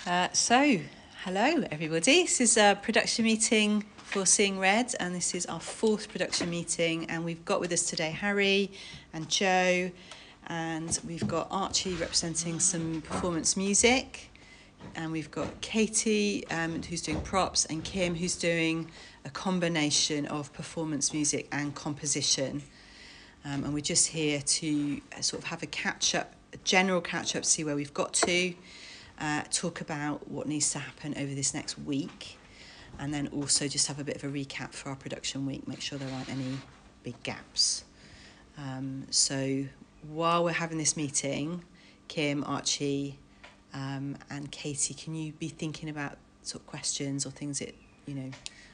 Hello everybody. This is a production meeting for Seeing Red, and this is our fourth production meeting. And we've got with us today Harry and Joe, and we've got Archie representing some performance music, and we've got Katey, who's doing props, and Kim, who's doing a combination of performance music and composition. And we're just here to sort of have a catch-up, a general catch-up, see where we've got to. Talk about what needs to happen over this next week, and then also just have a bit of a recap for our production week, make sure there aren't any big gaps. So while we're having this meeting, Kim, Archie, and Katey, can you be thinking about sort of questions or things that,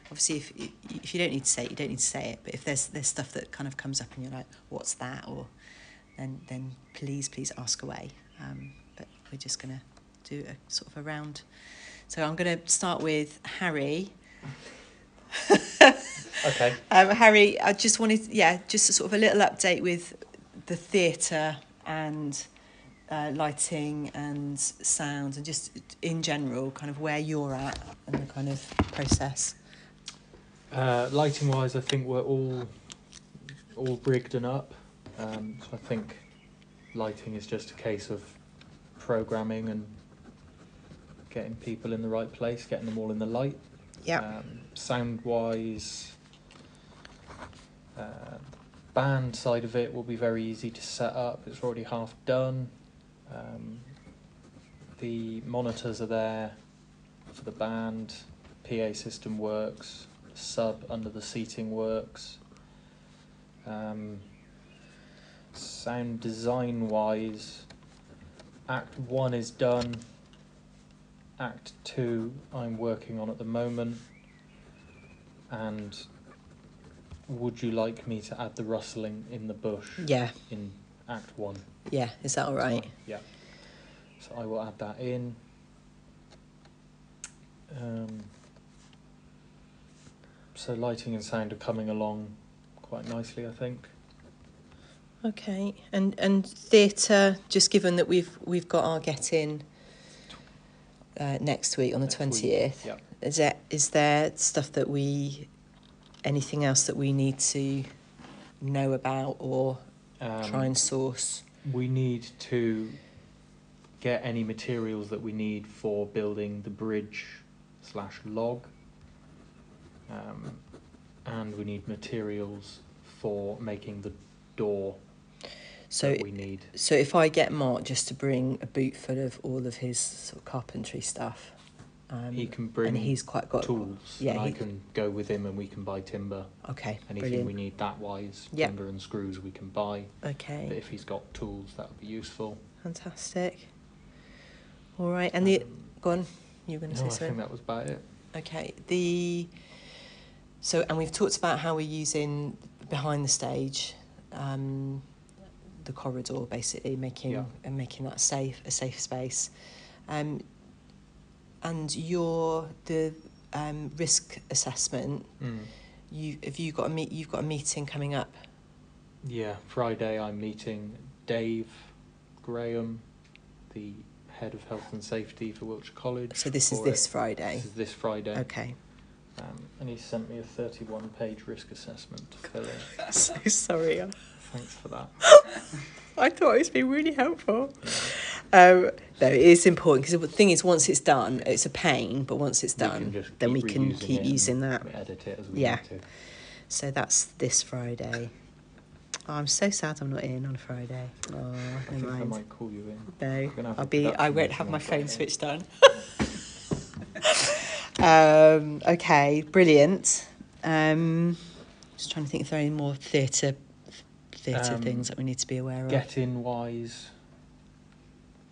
obviously if you don't need to say it, you don't need to say it, but if there's stuff that kind of comes up and you're like, what's that, or then please ask away. But we're just going to do a sort of a round. So I'm going to start with Harry. Okay. Harry, I just wanted, just a sort of a little update with the theatre and lighting and sound, and just in general, kind of where you're at and the kind of process. Lighting wise, I think we're all rigged and up. So I think lighting is just a case of programming and getting people in the right place, getting them all in the light. Yeah. Sound wise, band side of it will be very easy to set up. It's already half done. The monitors are there for the band. PA system works. Sub under the seating works. Sound design wise, Act 1 is done. Act 2 I'm working on at the moment. And would you like me to add the rustling in the bush? Yeah. In Act 1? Yeah, is that all right? Yeah. So I will add that in. So lighting and sound are coming along quite nicely, I think. Okay, and theatre, just given that we've got our get-in next week on the 20th, yeah. Is there stuff that anything else that we need to know about or try and source? We need to get any materials that we need for building the bridge/log, and we need materials for making the door. So we need. So if I get Mark just to bring a boot full of all of his sort of carpentry stuff, he can bring, and he's quite got tools. Yeah, and I can go with him, and we can buy timber. Okay, anything brilliant. We need that wise, timber and screws we can buy. Okay. But if he's got tools, that would be useful. Fantastic. All right, and go on. You were going to say something. I think that was about it. Okay. So, and we've talked about how we're using behind the stage, the corridor, basically making that a safe space, and the risk assessment. You've got a meeting coming up. Yeah, Friday I'm meeting Dave Graham, the head of health and safety for Wiltshire College. So this is this Friday. This is this Friday. Okay. And he sent me a 31-page risk assessment to fill in. So sorry. Thanks for that. I thought it was been really helpful. No, it is important, because the thing is, once it's done, it's a pain, but once it's done, then we can keep using that. Edit it as we need to. So that's this Friday. Oh, I'm so sad I'm not in on Friday. Oh, I think I might call you in. No, I won't have my phone switched on. Okay, brilliant. Just trying to think if there are any more theatre things that we need to be aware of. Get-in wise,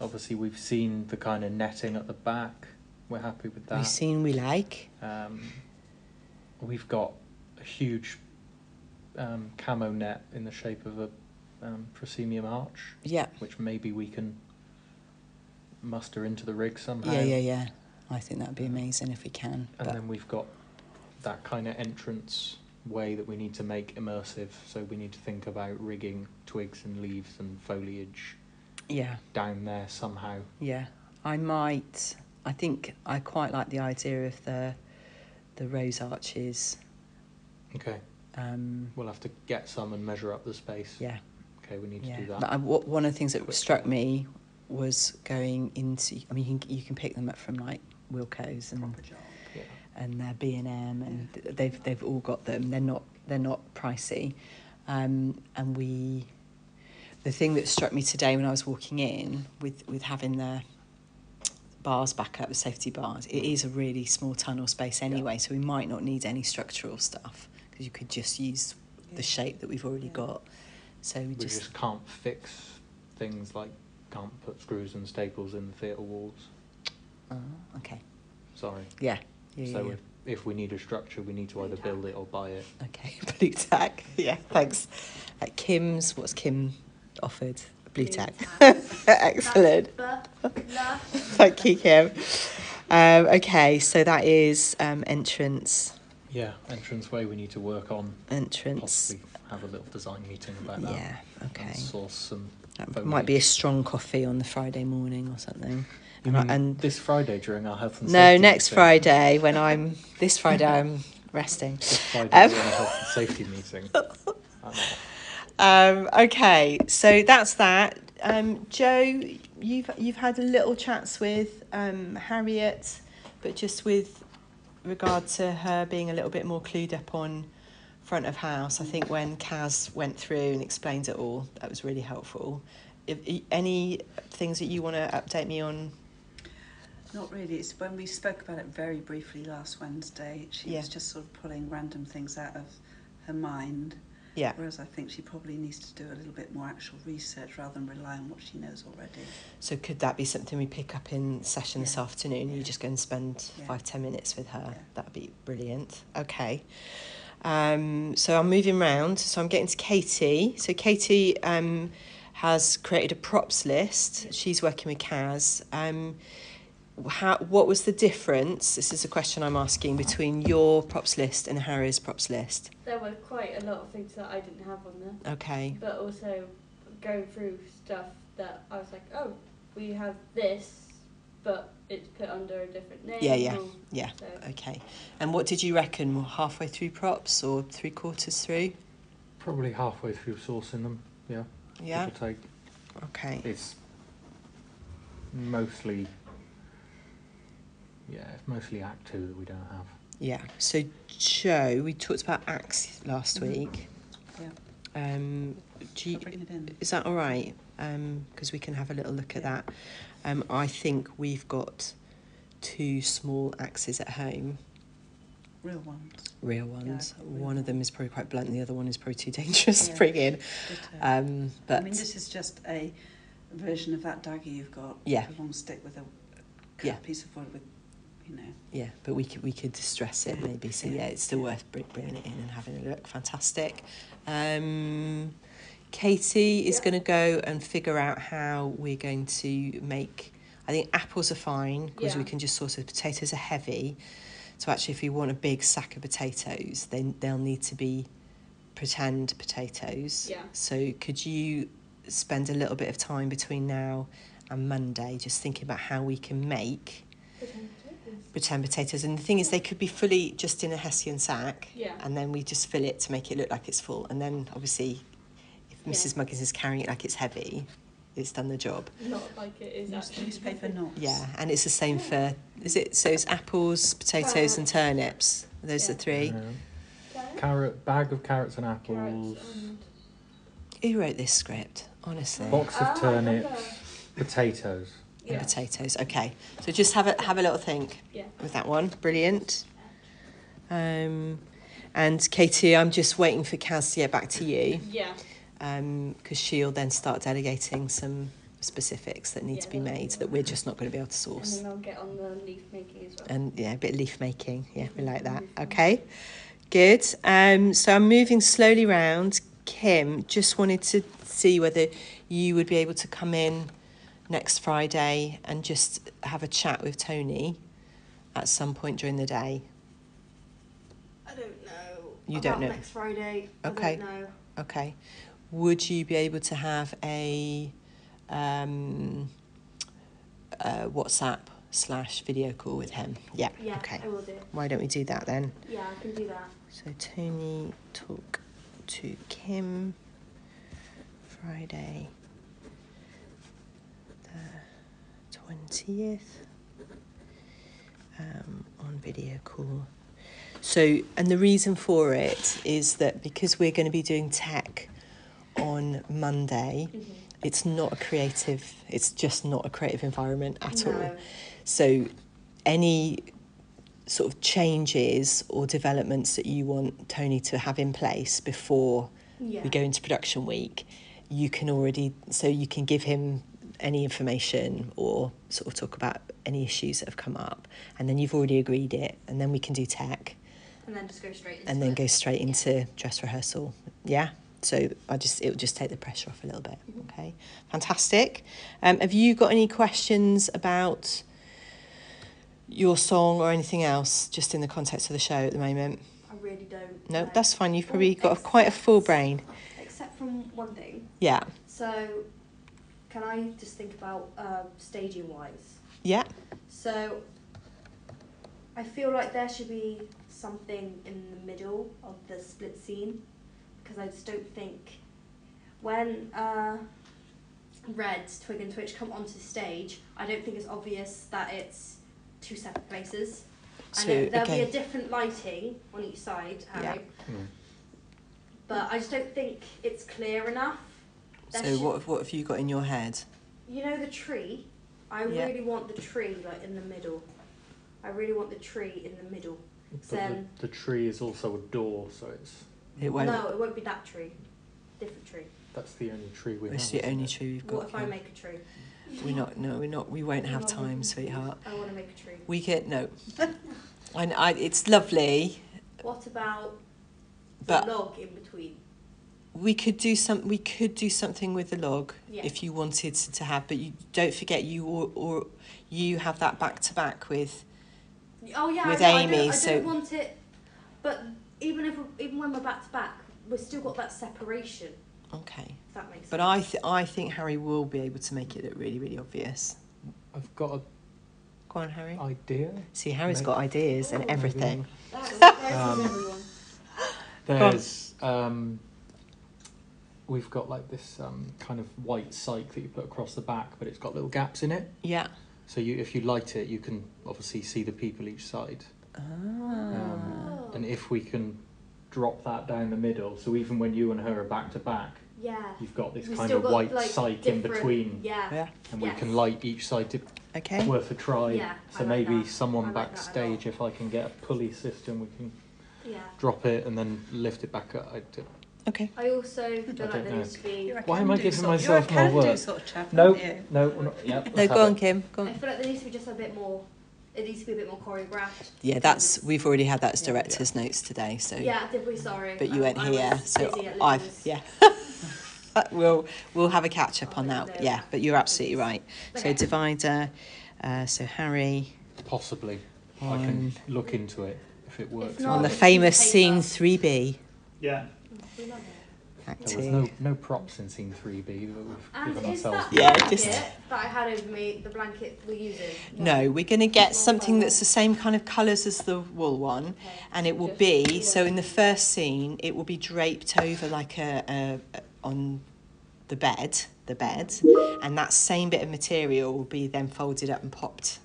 obviously we've seen the kind of netting at the back. We're happy with that. We like. We've got a huge camo net in the shape of a proscenium arch. Yeah. Which maybe we can muster into the rig somehow. Yeah. I think that'd be amazing if we can. And then we've got that kind of entrance way that we need to make immersive. So we need to think about rigging twigs and leaves and foliage down there somehow. Yeah. I might I think I quite like the idea of the rose arches. Okay. We'll have to get some and measure up the space. Yeah. Okay, we need to do that. But one of the things that struck me was going into. I mean, you can pick them up from like Wilko's and their B&M, and they've all got them. They're not pricey, and the thing that struck me today when I was walking in with having the bars back up, the safety bars, it is a really small tunnel space anyway, so we might not need any structural stuff because you could just use the shape that we've already got. So we just can't fix things like can't put screws and staples in the theatre walls. Oh, okay. Sorry. Yeah. So if we need a structure, we need to either build it or buy it. Okay, blue tack. Yeah, thanks. At Kim's, what's Kim offered? Blue tack. Excellent. Thank you, Kim. Okay, so that is entrance. Yeah, entranceway we need to work on. Entrance. Possibly have a little design meeting about that. Yeah, okay. And source some That foliage. might be a strong coffee on the Friday morning or something. And this Friday during our health and no, safety next meeting. Friday this Friday I'm resting. This Friday we're in a health and safety meeting. Okay, so that's that. Joe, you've had a little chats with Harriet, but just with regard to her being a little bit more clued up on front of house. I think when Kaz went through and explained it all, that was really helpful. Any things that you want to update me on? Not really. It's when we spoke about it very briefly last Wednesday, she was just sort of pulling random things out of her mind. Yeah. Whereas I think she probably needs to do a little bit more actual research rather than rely on what she knows already. So could that be something we pick up in session this afternoon? You just go and spend 5-10 minutes with her. That'd be brilliant. Okay. So I'm moving round. So I'm getting to Katey. So Katey has created a props list. She's working with Kaz. What was the difference? This is a question I'm asking between your props list and Harry's props list. There were quite a lot of things that I didn't have on there. Okay. But also going through stuff that I was like, oh, we have this, but it's put under a different name. Yeah. So. Okay. And what did you reckon? Halfway through props or 3/4 through? Probably halfway through sourcing them. Yeah. Yeah. Give or take. Okay. It's mostly Act 2 that we don't have. Yeah. So Joe, we talked about acts last week. Yeah. Bring it in. Is that all right? Because we can have a little look at that. I think we've got 2 small axes at home. Real ones. Real ones. Yeah, one of them is probably quite blunt, and the other one is probably too dangerous to bring in. But I mean, this is just a version of that dagger you've got. Yeah. A long stick with a piece of wood with, Yeah, but we could distress it maybe. So it's still worth bringing it in and having a look. Fantastic. Katey is going to go and figure out how we're going to make. I think apples are fine because we can just source it. Potatoes are heavy. So actually, if you want a big sack of potatoes, then they'll need to be pretend potatoes. Yeah. So could you spend a little bit of time between now and Monday just thinking about how we can make pretend potatoes? And the thing is, they could be fully just in a Hessian sack, and then we just fill it to make it look like it's full. And then obviously, if Mrs. Muggins is carrying it like it's heavy, it's done the job. Not like it is actually. Newspaper knots. Yeah, and it's the same for, so it's apples, potatoes and turnips. Those are 3. Bag of carrots and apples. Who wrote this script, honestly? Box of turnips, potatoes. And potatoes, okay. So just have a little think with that one. Brilliant. And Katey, I'm just waiting for Kaz to get back to you. Yeah. Because she'll then start delegating some specifics that need to be made that we're just not going to be able to source. And then I'll get on the leaf making as well. And a bit of leaf making. Yeah, we like that. Okay, good. So I'm moving slowly round. Kim, just wanted to see whether you would be able to come in next Friday and just have a chat with Tony at some point during the day. I don't know. You don't know? Next Friday. Okay. I don't know. Okay. Would you be able to have a WhatsApp / video call with him. Yeah. Yeah, Okay. I will do. Why don't we do that then? Yeah, I can do that. So Tony talk to Kim Friday the 20th on video call. So, and the reason for it is that because we're going to be doing tech on Monday, it's just not a creative environment at all. So any sort of changes or developments that you want Tony to have in place before we go into production week, you can give him any information or sort of talk about any issues that have come up, and then you've already agreed it, and then we can do tech. And then just go straight into and then go straight into dress rehearsal. Yeah. So it'll just take the pressure off a little bit. Okay. Fantastic. Have you got any questions about your song or anything else, just in the context of the show at the moment? I really don't. No, that's fine. You've probably got quite a full brain. Except from one thing. Yeah. So, can I just think about staging wise? Yeah. So, I feel like there should be something in the middle of the split scene, because I just don't think when Red, Twig and Twitch come onto the stage, I don't think it's obvious that it's two separate places. So, I know there'll be a different lighting on each side, Harry, but I just don't think it's clear enough. So what have you got in your head? You know the tree? I really want the tree like in the middle. I really want the tree in the middle. But Then the tree is also a door, so It won't. no, it won't be that tree. Different tree. that's the only tree we have. It's the isn't only it? tree we've got. What if I make a tree? We won't have time, sweetheart. I want to make a tree. We get no. It's lovely. What about the But- log in between? We could do something with the log Yeah. if you wanted to have, but you don't forget you have that back to back with. Oh yeah, With I Amy, don't want it. But even when we're back to back, we've still got that separation. Okay. If that makes sense. But I think Harry will be able to make it look really, really obvious. I've got Go on, Harry. an idea. See, Harry's Maybe. got ideas and everything. Everyone. There's we've got like this kind of white cyc that you put across the back, but it's got little gaps in it. Yeah. So if you light it, you can obviously see the people each side. And if we can drop that down the middle, so even when you and her are back to back, Yeah. you've got this We've kind still of got, white like, cyc in different- between, Yeah. Yeah. and we Yes. can light each side to Okay. worth a try. Yeah, So I like maybe that. someone I like that a lot. backstage, if I can get a pulley system, we can Yeah. drop it and then lift it back up. Okay. I also feel like don't there know. needs to be. You're a Why am I can-do giving sort- myself you're a more can-do work? sort of chap, No, aren't you? no, we're not. Yep, No, let's go have on, it. Kim. Go I on. feel like there needs to be just a bit more. It needs to be a bit more choreographed. Yeah, we've already had that as director's notes today. So. Yeah, did we? Sorry. But you weren't I here, was so busy at I've Lily's. yeah. We'll have a catch up on Oh, that. no. Yeah, but you're absolutely right. So Okay. divider. So Harry Possibly. I on can look into it if it works. not- on the it's famous paper. scene 3B. Yeah. We love it. There was no props in scene 3B that we've And given is ourselves. that Yeah, blanket just- that I had over me, the blanket we're using? No, we're going to get something that's the same kind of colours as the wool one, Okay. and it will Just be wool. so in the first scene it will be draped over like a on the bed, and that same bit of material will be then folded up and popped.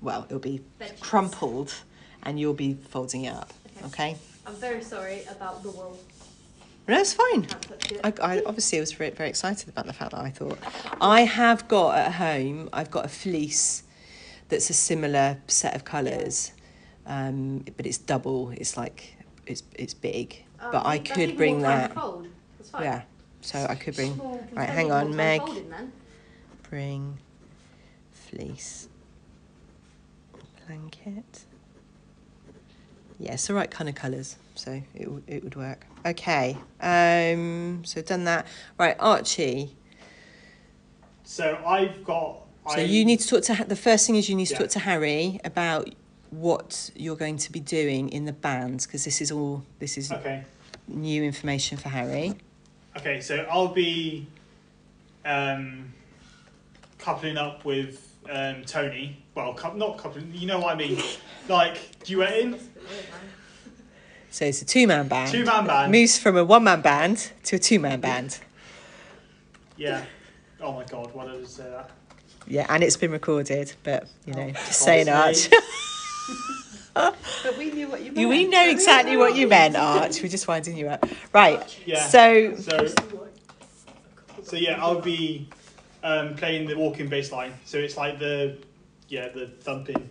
Well, it'll be Bed sheets. crumpled, and you'll be folding it up. Okay. I'm very sorry about the wool. No, it's fine. Can't touch it. I obviously was very, very excited about the fact that I have got at home, I've got a fleece that's a similar set of colours, but it's double. It's like it's big, but I That's could even bring more time that. to fold. That's fine. Yeah, so I could bring. More- Right, can hang spend more on, time Meg. folding then. Bring fleece blanket. Yeah, it's the right kind of colours, so it would work. Okay, so done that. Right, Archie. So I've got. So you need to talk to the first thing is you need to Yeah. talk to Harry about what you're going to be doing in the band, because this is Okay. new information for Harry. Okay. So I'll be coupling up with Tony. Well, not coupling. You know what I mean? Like duetting. So it's a two-man band. Two-man band. Moves from a one-man band to a two-man band. Yeah. Oh my God! Why did I just say that? Yeah, and it's been recorded, but you know, just God's saying, Arch. sake. But we knew what you meant. We know exactly what you meant, Arch. We're just winding you up. Right. Yeah. So So yeah, I'll be playing the walking bass line. So it's like the thumping,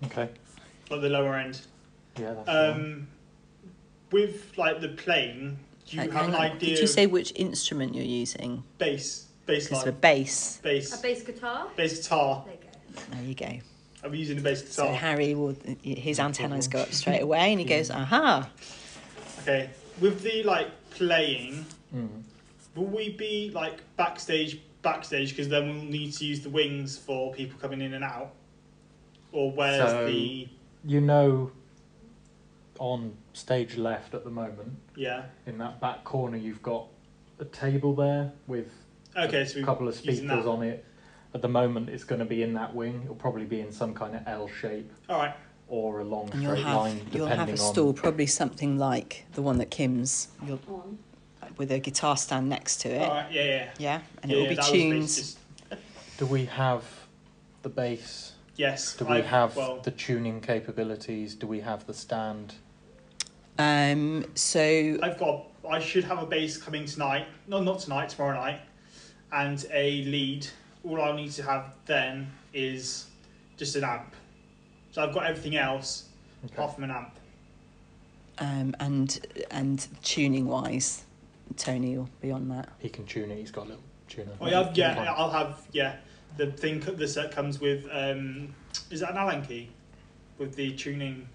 Okay. like the lower end. Yeah, that's fine. With like the playing, do you have hang an on. idea? Did you say which instrument you're using? bass Because for line, bass. A bass bass guitar? guitar? There you go. There you go. I'm using the bass So guitar. Harry will, his antennas go up straight away, and he goes, aha. Okay. With the like playing, Mm. will we be like backstage? Because then we'll need to use the wings for people coming in and out. Or where's So- the You know, on stage left at the moment, yeah? in that back corner, you've got a table there with Okay, so a couple of using speakers that. on it. At the moment, it's going to be in that wing. It'll probably be in some kind of L shape All right. or a long And straight line, you'll depending have a on. stool, probably something like the one that Kim's, On. with a guitar stand next to it. All right. Yeah. Yeah, and Yeah, it will be that was tuned. basically just- Do we have the bass? Yes. Do we have well, the tuning capabilities? Do we have the stand? So I should have a bass coming tonight. No, not tonight. Tomorrow night, and a lead. All I'll need to have then is just an amp. So I've got everything else Okay. apart from an amp. and tuning wise, Tony will be on that. He can tune it. He's got a little tuner. Oh yeah. I'll have the thing. The set comes with is that an Allen key with the tuning?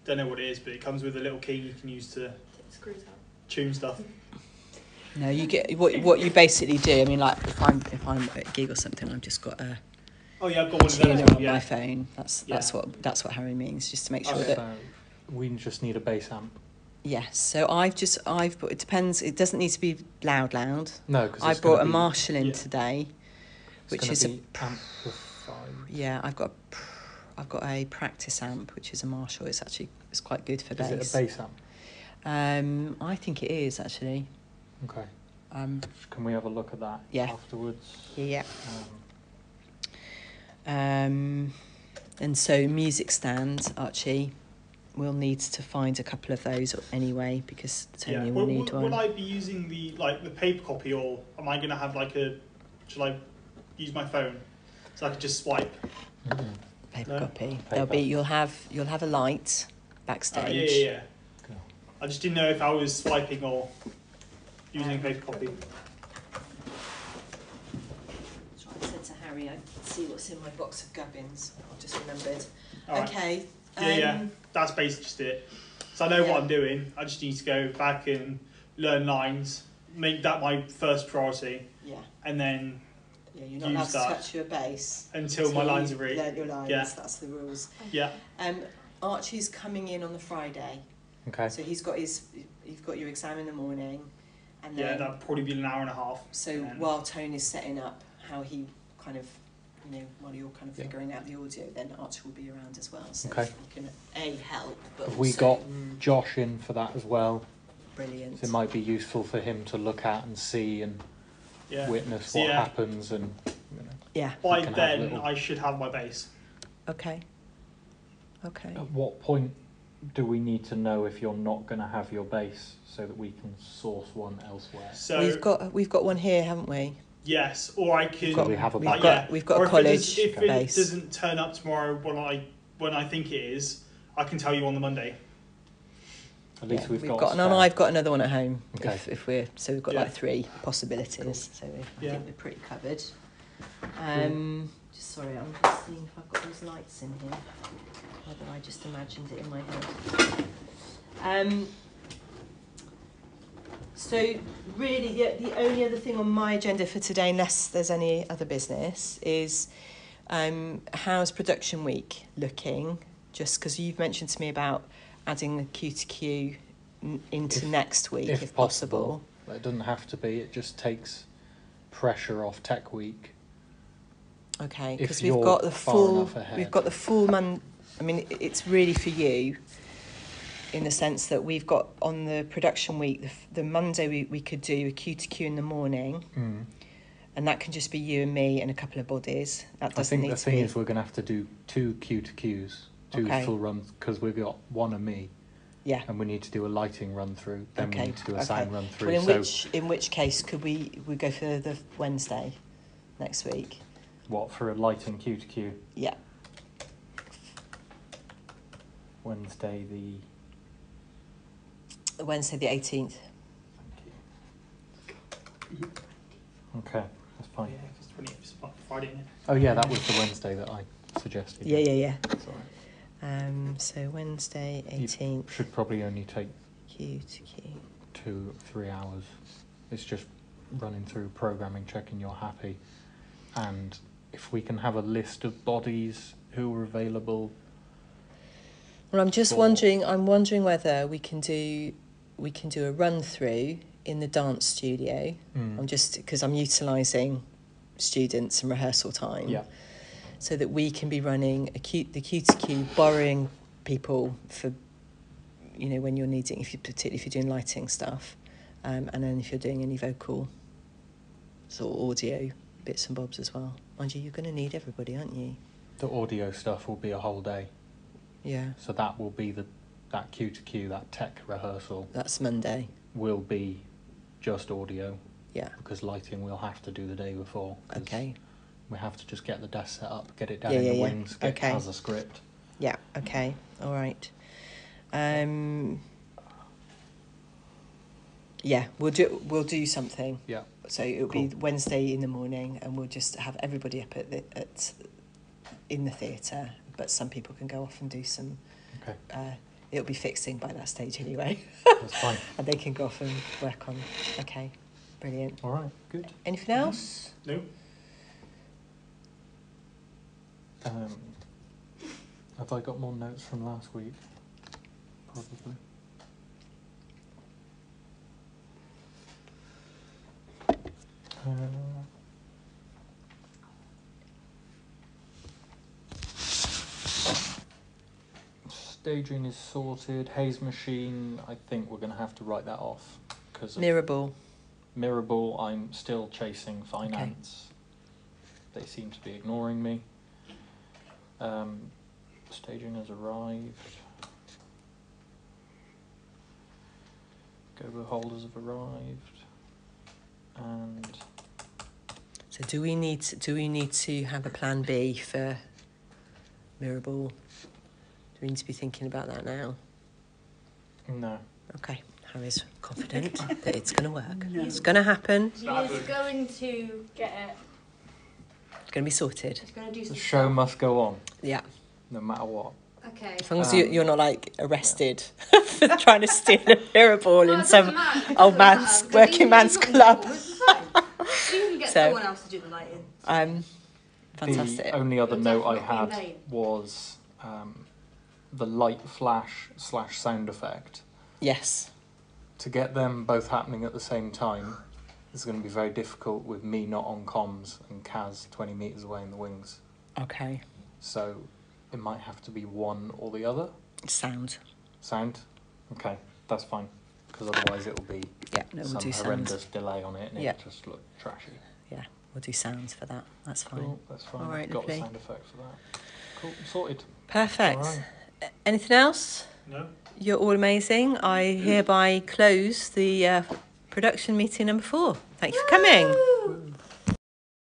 Don't know what it is, but it comes with a little key you can use to Screws up. tune stuff. No, you get what you basically do. I mean, like if I'm at a gig or something, I've just got a Oh yeah, I've got one of tuner those. on Yeah. my phone. That's what Harry means, just to make sure Okay. that. So we just need a bass amp. Yes. So I've brought. It depends. It doesn't need to be loud. No, because I brought a Marshall in today, which is amplified. yeah. I've got a practice amp, which is a Marshall. It's quite good for bass. Is it a bass amp? I think it is actually. Okay. Um, Can we have a look at that Yeah. afterwards? yeah. Um, And so music stand, Archie, we'll need to find a couple of those anyway because Tony will need one. Would I be using the paper copy, or am I going to have shall I use my phone so I could just swipe? Paper No. copy. Paper. You'll have a light backstage. Yeah. Cool. I just didn't know if I was swiping or using a paper copy. So I said to Harry, I'd see what's in my box of gubbins. I just remembered. All right. Okay. Yeah. That's basically just it. So I know Yeah. what I'm doing. I just need to go back and learn lines, make that my first priority, Yeah. and then Yeah. You're not Use allowed to that touch your bass until my lines are you've ready. learnt your lines. Yeah. That's the rules. Yeah. Archie's coming in on the Friday, Okay. so you've got your exam in the morning, and Yeah, then that'll probably be an hour and a half. so and then- while Tony's setting up how he kind of, while you're kind of Yeah. figuring out the audio, then Archie will be around as well, so Okay. he can help. But Have we also, got Josh in for that as well? brilliant. So it might be useful for him to look at and see and Yeah. witness So, what yeah. happens and. Yeah. By You can have then, little- I should have my bass. Okay. Okay. At what point do we need to know if you're not going to have your bass so that we can source one elsewhere? So We've got one here, haven't we? yes, or I can. So we have a We've backup. got we've got Or a if college If it bass. doesn't turn up tomorrow when I think it is, I can tell you on the Monday. At least Yeah, we've got. got. spare. And I've got another one at home. Okay. If we've got Yeah. like 3 possibilities. So I Yeah. think we're pretty covered. Just sorry, I'm just seeing if I've got those lights in here. Whether I just imagined it in my head. So really, the only other thing on my agenda for today, unless there's any other business, is how's production week looking? Just because you've mentioned to me about adding the Q to Q into next week, if possible. It doesn't have to be. It just takes pressure off Tech Week. Okay, If because we've you're got the far full. enough ahead. We've got the full I mean, it's really for you. In the sense that we've got on the production week, the Monday we could do a Q to Q in the morning, and that can just be you and me and a couple of bodies. That doesn't need to be. I think the thing is we're going to have to do 2 Q to Qs, 2 full runs, because we've got one of me. Yeah. And we need to do a lighting run through. Then we need to do a sound run through. Well, in which case could we go for the Wednesday next week? What, for a lighting Q to Q? Yeah. Wednesday the 18th. Mm-hmm. Okay, that's fine. Yeah, because 20th is Friday, isn't it? Oh yeah, that was the Wednesday that I suggested. Yeah. Sorry. So Wednesday 18th. Should probably only take Q to Q. 2-3 hours. It's just running through programming, checking you're happy, and if we can have a list of bodies who are available. Well, I'm wondering whether we can do a run through in the dance studio. I'm just because I'm utilising students and rehearsal time. Yeah. So that we can be running the Q to Q, borrowing people for, when you're needing, particularly if you're doing lighting stuff, and then if you're doing any vocal sort of audio bits and bobs as well. Mind you, you're going to need everybody, aren't you? The audio stuff will be a whole day. Yeah. So that will be that Q to Q, that tech rehearsal. That's Monday. Will be just audio. Yeah. Because lighting we'll have to do the day before. Okay. We have to just get the desk set up, get it down in the wings, get as a script. Yeah. Okay. All right. Yeah, we'll do something. Yeah. So it'll be Wednesday in the morning, and we'll just have everybody up in the theatre. But some people can go off and do some. Okay. It'll be fixing by that stage anyway. That's fine. And they can go off and work on. Okay, brilliant. All right, good. Anything else? No. Have I got more notes from last week? Probably. Staging is sorted. Haze machine, I think we're going to have to write that off. Mirror ball, I'm still chasing finance. Okay. They seem to be ignoring me. Staging has arrived. Go-go holders have arrived. And so do we need to have a plan B for mirror ball? Do we need to be thinking about that now? No. Okay. Harry's confident that it's going to work. No. It's going to happen. He is going to get it. It's going to be sorted. He's going to do some The show must go on. Yeah. No matter what. Okay. As long as you're not arrested for trying to steal a mirror ball in some old man's working man's club. You can get someone else to do the lighting. Fantastic. The only other note I had was the light flash / sound effect. Yes. To get them both happening at the same time is going to be very difficult with me not on comms and Kaz 20 metres away in the wings. Okay. So it might have to be one or the other. Sound? Okay, that's fine. Because otherwise it will be some horrendous delay on it and it'll just look trashy. Yeah, we'll do sounds for that. That's fine. Cool, that's fine. All right, got lovely. the sound effect for that. Cool, sorted. Perfect. All right. Anything else? No. You're all amazing. I hereby close the production meeting number 4. Thank you for coming.